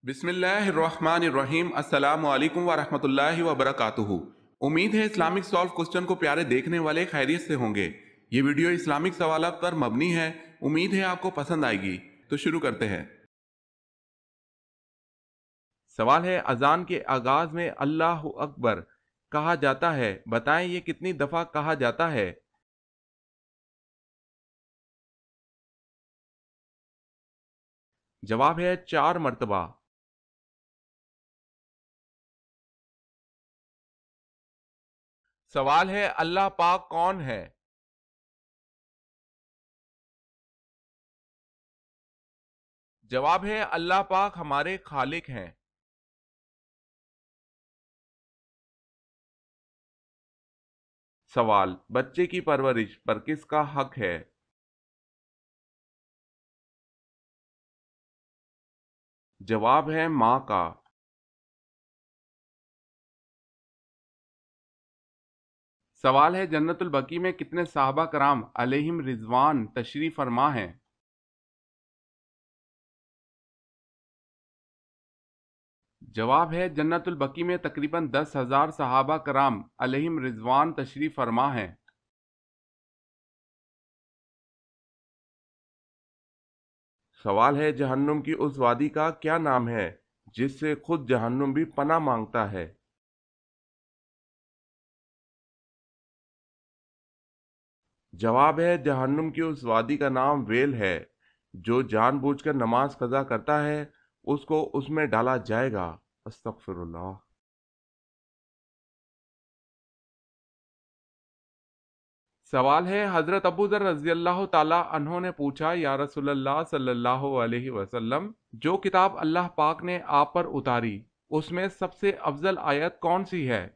بسم اللہ الرحمن الرحیم، السلام علیکم ورحمۃ اللہ وبرکاتہ۔ امید ہے اسلامک سالو کوسچن کو پیارے دیکھنے والے خیریت سے ہوں گے۔ یہ ویڈیو اسلامک سوالات پر مبنی ہے، امید ہے آپ کو پسند آئے گی۔ تو شروع کرتے ہیں۔ سوال ہے، اذان کے آغاز میں اللہ اکبر کہا جاتا ہے، بتائیں یہ کتنی دفعہ کہا جاتا ہے؟ جواب ہے 4 مرتبہ۔ سوال ہے، اللہ پاک کون ہے؟ جواب ہے اللہ پاک ہمارے خالق ہیں۔ سوال، بچے کی پرورش پر کس کا حق ہے؟ جواب ہے ماں کا۔ سوال ہے، جنت البقیع میں کتنے صحابہ کرام علیہم رضوان تشریف فرما ہیں؟ جواب ہے جنت البقیع میں تقریباً 10,000 صحابہ کرام علیہم رضوان تشریف فرما ہیں۔ سوال ہے، جہنم کی اس وادی کا کیا نام ہے جس سے خود جہنم بھی پناہ مانگتا ہے؟ جواب ہے جہنم کی اس وادی کا نام ویل ہے۔ جو جان بوجھ کر نماز قضا کرتا ہے اس کو اس میں ڈالا جائے گا۔ استغفر اللہ۔ سوال ہے، حضرت ابو ذر رضی اللہ تعالی عنہ نے پوچھا، یا رسول اللہ صلی اللہ علیہ وسلم، جو کتاب اللہ پاک نے آپ پر اتاری اس میں سب سے افضل آیت کون سی ہے؟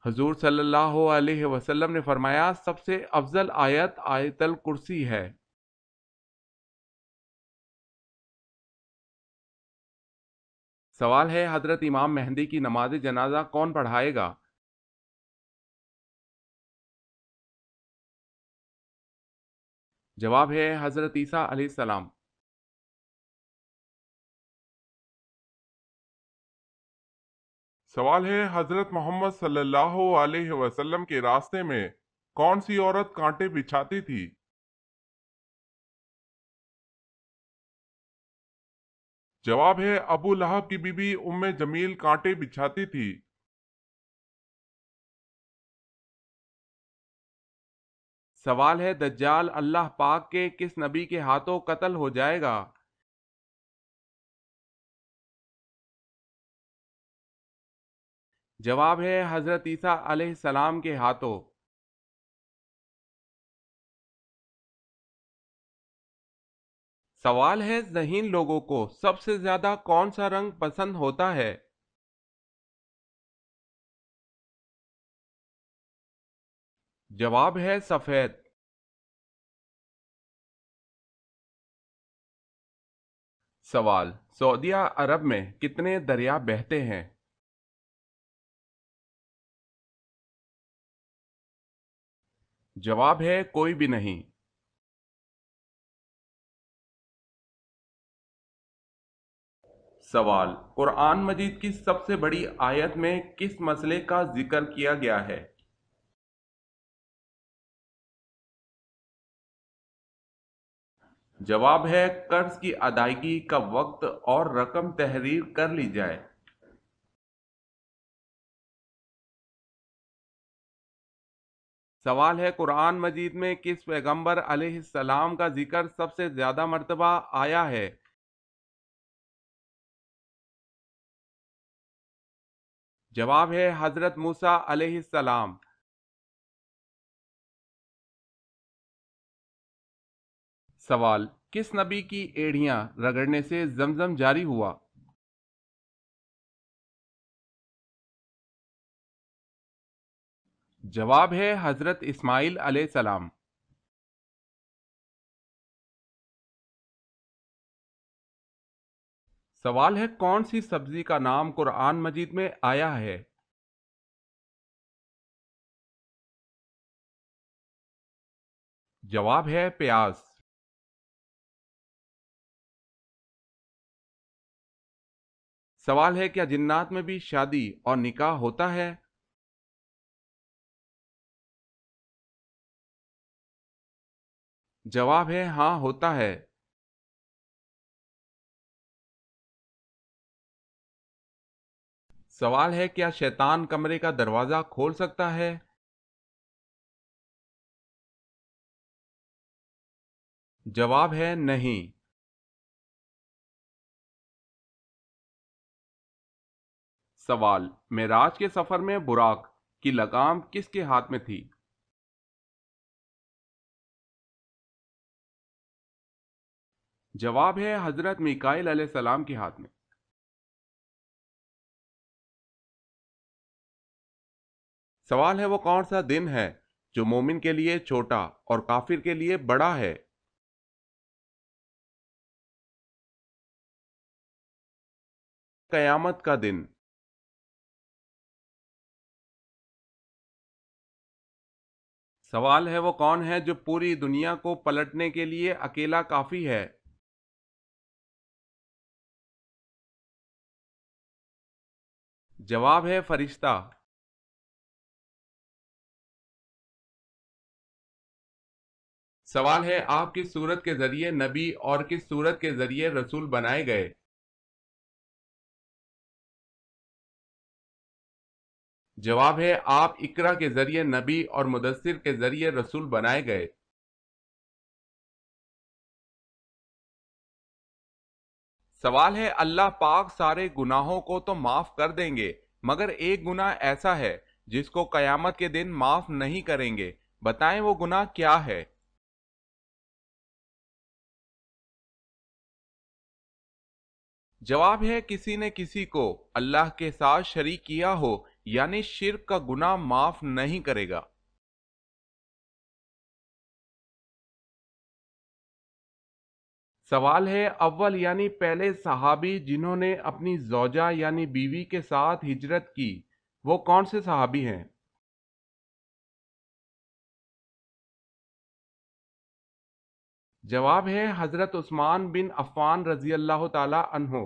حضور صلی اللہ علیہ وسلم نے فرمایا، سب سے افضل آیت آیت الکرسی ہے۔ سوال ہے، حضرت امام مہدی کی نماز جنازہ کون پڑھائے گا؟ جواب ہے حضرت عیسیٰ علیہ السلام۔ سوال ہے، حضرت محمد صلی اللہ علیہ وسلم کے راستے میں کون سی عورت کانٹے بچھاتی تھی؟ جواب ہے ابو لہب کی بیوی ام جمیل کانٹے بچھاتی تھی۔ سوال ہے، دجال اللہ پاک کے کس نبی کے ہاتھوں قتل ہو جائے گا؟ جواب ہے حضرت عیسیٰ علیہ السلام کے ہاتھوں۔ سوال ہے، ذہین لوگوں کو سب سے زیادہ کون سا رنگ پسند ہوتا ہے؟ جواب ہے سفید۔ سوال، سعودیہ عرب میں کتنے دریا بہتے ہیں؟ جواب ہے کوئی بھی نہیں۔ سوال، قرآن مجید کی سب سے بڑی آیت میں کس مسئلے کا ذکر کیا گیا ہے؟ جواب ہے قرض کی ادائیگی کا وقت اور رقم تحریر کر لی جائے۔ سوال ہے، قرآن مجید میں کس پیغمبر علیہ السلام کا ذکر سب سے زیادہ مرتبہ آیا ہے؟ جواب ہے حضرت موسیٰ علیہ السلام۔ سوال، کس نبی کی ایڑیاں رگڑنے سے زمزم جاری ہوا؟ جواب ہے حضرت اسماعیل علیہ السلام۔ سوال ہے، کون سی سبزی کا نام قرآن مجید میں آیا ہے؟ جواب ہے پیاز۔ سوال ہے، کیا جنات میں بھی شادی اور نکاح ہوتا ہے؟ جواب ہے ہاں، ہوتا ہے۔ سوال ہے، کیا شیطان کمرے کا دروازہ کھول سکتا ہے؟ جواب ہے نہیں۔ سوال، معراج کے سفر میں براق کی لگام کس کے ہاتھ میں تھی؟ جواب ہے حضرت میکائیل علیہ السلام کے ہاتھ میں۔ سوال ہے، وہ کون سا دن ہے جو مومن کے لیے چھوٹا اور کافر کے لیے بڑا ہے؟ قیامت کا دن۔ سوال ہے، وہ کون ہے جو پوری دنیا کو پلٹنے کے لیے اکیلا کافی ہے؟ جواب ہے فرشتہ۔ سوال ہے، آپ کس سورت کے ذریعے نبی اور کس سورت کے ذریعے رسول بنائے گئے؟ جواب ہے آپ اقرا کے ذریعے نبی اور مدثر کے ذریعے رسول بنائے گئے۔ سوال ہے، اللہ پاک سارے گناہوں کو تو معاف کر دیں گے مگر ایک گناہ ایسا ہے جس کو قیامت کے دن معاف نہیں کریں گے، بتائیں وہ گناہ کیا ہے؟ جواب ہے کسی نے کسی کو اللہ کے ساتھ شریک کیا ہو، یعنی شرک کا گناہ معاف نہیں کرے گا۔ سوال ہے، اول یعنی پہلے صحابی جنہوں نے اپنی زوجہ یعنی بیوی کے ساتھ ہجرت کی، وہ کون سے صحابی ہیں؟ جواب ہے حضرت عثمان بن عفان رضی اللہ تعالی عنہ۔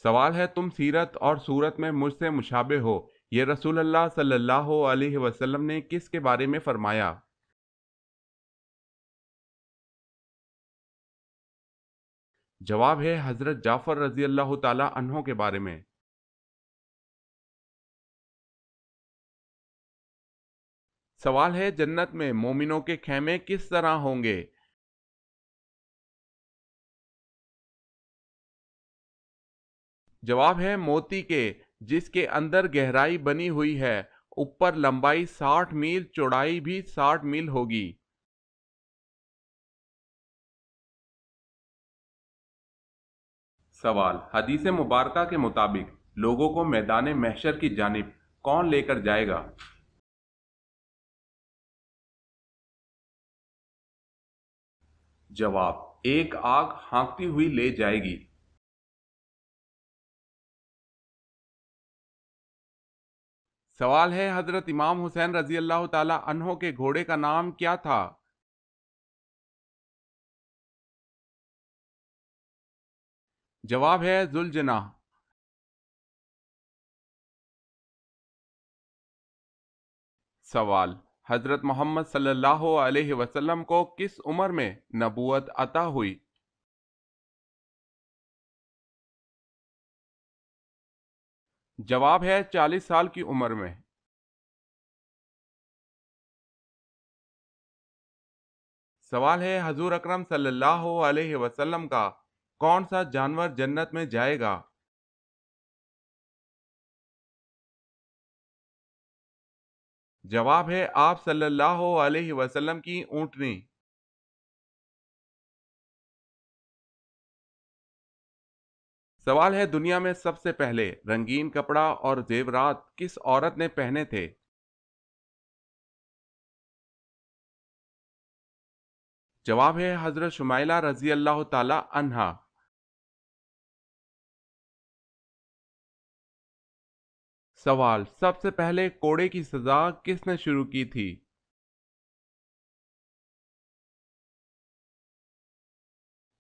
سوال ہے، تم سیرت اور صورت میں مجھ سے مشابہ ہو، یہ رسول اللہ صلی اللہ علیہ وسلم نے کس کے بارے میں فرمایا؟ جواب ہے حضرت جعفر رضی اللہ تعالی عنہ کے بارے میں۔ سوال ہے، جنت میں مومنوں کے خیمے کس طرح ہوں گے؟ جواب ہے موتی کے، جس کے اندر گہرائی بنی ہوئی ہے، اوپر لمبائی 60 میل، چوڑائی بھی 60 میل ہوگی۔ سوال، حدیث مبارکہ کے مطابق لوگوں کو میدان محشر کی جانب کون لے کر جائے گا؟ جواب، ایک آگ ہانکتی ہوئی لے جائے گی۔ سوال ہے، حضرت امام حسین رضی اللہ تعالی عنہ کے گھوڑے کا نام کیا تھا؟ جواب ہے ذوالجناح۔ سوال، حضرت محمد صلی اللہ علیہ وسلم کو کس عمر میں نبوت عطا ہوئی؟ جواب ہے 40 سال کی عمر میں۔ سوال ہے، حضور اکرم صلی اللہ علیہ وسلم کا کون سا جانور جنت میں جائے گا؟ جواب ہے آپ صلی اللہ علیہ وسلم کی اونٹنی۔ سوال ہے، دنیا میں سب سے پہلے رنگین کپڑا اور زیورات کس عورت نے پہنے تھے؟ جواب ہے حضرت شمائلہ رضی اللہ تعالی عنہا۔ سوال، سب سے پہلے کوڑے کی سزا کس نے شروع کی تھی؟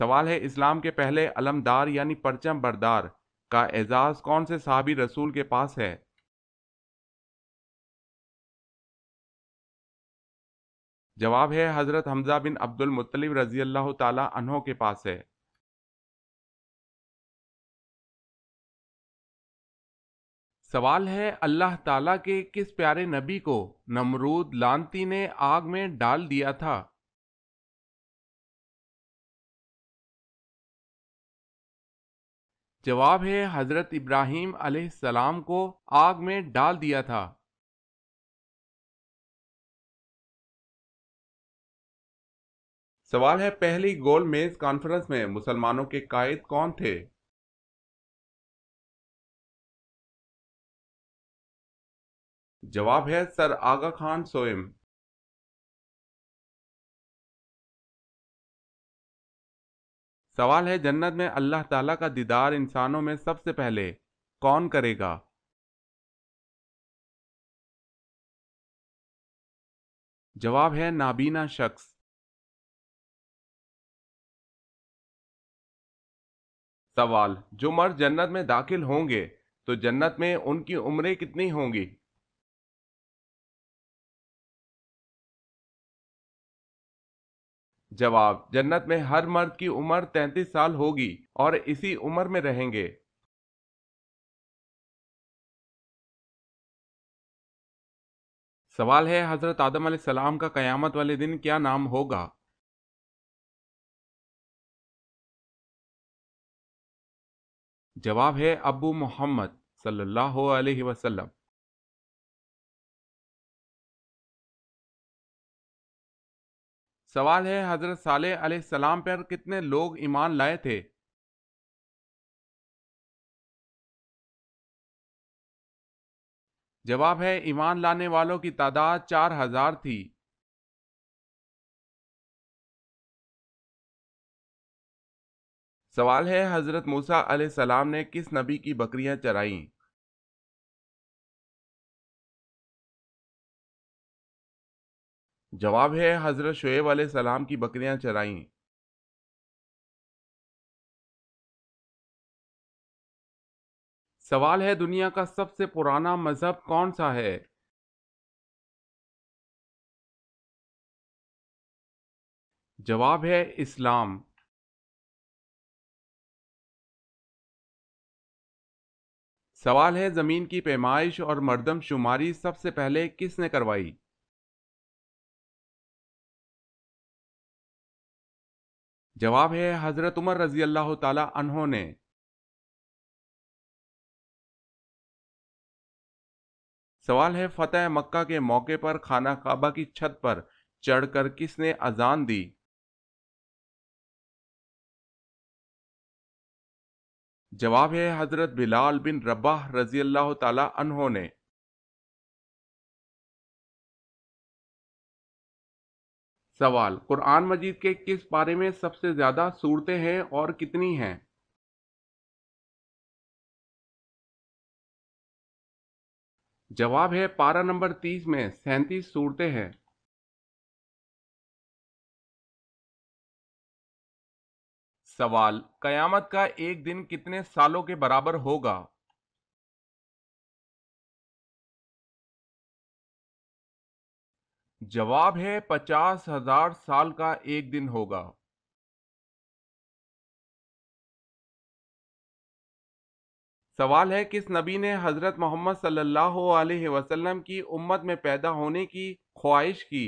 سوال ہے اسلام کے پہلے علمدار یعنی پرچم بردار کا اعزاز کون سے صحابی رسول کے پاس ہے؟ جواب ہے حضرت حمزہ بن عبد المطلب رضی اللہ تعالی عنہ کے پاس ہے۔ سوال ہے اللہ تعالیٰ کے کس پیارے نبی کو نمرود لعنتی نے آگ میں ڈال دیا تھا؟ جواب ہے حضرت ابراہیم علیہ السلام کو آگ میں ڈال دیا تھا۔ سوال ہے پہلی گول میز کانفرنس میں مسلمانوں کے قائد کون تھے؟ جواب ہے سر آغا خان سوئم۔ سوال ہے جنت میں اللہ تعالیٰ کا دیدار انسانوں میں سب سے پہلے کون کرے گا؟ جواب ہے نابینا شخص۔ سوال جو مرد جنت میں داخل ہوں گے تو جنت میں ان کی عمریں کتنی ہوں گی؟ جواب جنت میں ہر مرد کی عمر 33 سال ہوگی اور اسی عمر میں رہیں گے۔ سوال ہے حضرت آدم علیہ السلام کا قیامت والے دن کیا نام ہوگا؟ جواب ہے ابو محمد صلی اللہ علیہ وسلم۔ سوال ہے حضرت صالح علیہ السلام پر کتنے لوگ ایمان لائے تھے؟ جواب ہے ایمان لانے والوں کی تعداد 4000 تھی۔ سوال ہے حضرت موسیٰ علیہ السلام نے کس نبی کی بکریاں چرائیں؟ جواب ہے حضرت شعیب علیہ السلام کی بکریاں چرائیں۔ سوال ہے دنیا کا سب سے پرانا مذہب کون سا ہے؟ جواب ہے اسلام۔ سوال ہے زمین کی پیمائش اور مردم شماری سب سے پہلے کس نے کروائی؟ جواب ہے حضرت عمر رضی اللہ تعالی عنہ نے۔ سوال ہے فتح مکہ کے موقع پر خانہ کعبہ کی چھت پر چڑھ کر کس نے اذان دی؟ جواب ہے حضرت بلال بن رباح رضی اللہ تعالی عنہ نے۔ سوال قرآن مجید کے کس پارے میں سب سے زیادہ سورتیں ہیں اور کتنی ہیں؟ جواب ہے پارہ نمبر 30 میں 37 سورتیں ہیں۔ سوال قیامت کا ایک دن کتنے سالوں کے برابر ہوگا؟ جواب ہے 50,000 سال کا ایک دن ہوگا۔ سوال ہے کس نبی نے حضرت محمد صلی اللہ علیہ وسلم کی امت میں پیدا ہونے کی خواہش کی؟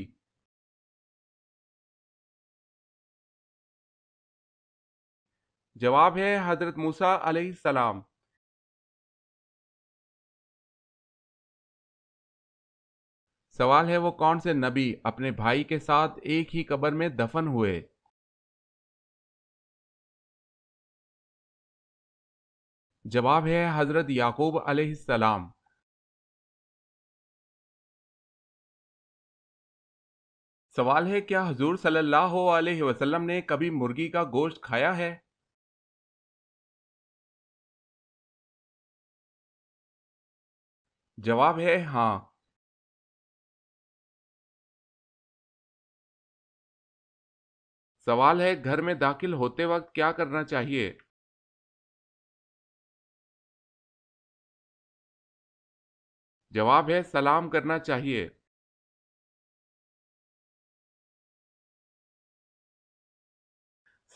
جواب ہے حضرت موسیٰ علیہ السلام۔ سوال ہے وہ کون سے نبی اپنے بھائی کے ساتھ ایک ہی قبر میں دفن ہوئے؟ جواب ہے حضرت یعقوب علیہ السلام۔ سوال ہے کیا حضور صلی اللہ علیہ وسلم نے کبھی مرغی کا گوشت کھایا ہے؟ جواب ہے ہاں۔ سوال ہے گھر میں داخل ہوتے وقت کیا کرنا چاہیے؟ جواب ہے سلام کرنا چاہیے۔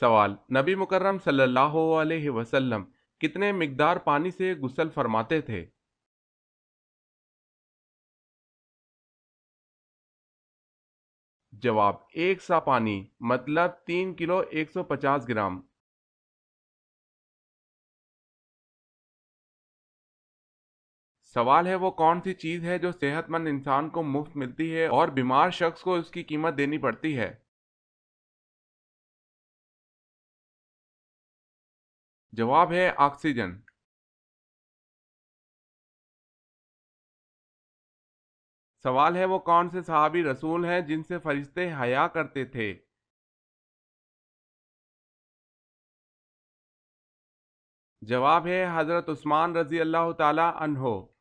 سوال، نبی مکرم صلی اللہ علیہ وسلم کتنے مقدار پانی سے غسل فرماتے تھے؟ جواب، ایک سا پانی مطلب 3 کلو 150 گرام۔ سوال ہے وہ کون سی چیز ہے جو صحت مند انسان کو مفت ملتی ہے اور بیمار شخص کو اس کی قیمت دینی پڑتی ہے؟ جواب ہے آکسیجن۔ سوال ہے وہ کون سے صحابی رسول ہیں جن سے فرشتے حیا کرتے تھے؟ جواب ہے حضرت عثمان رضی اللہ تعالی عنہ۔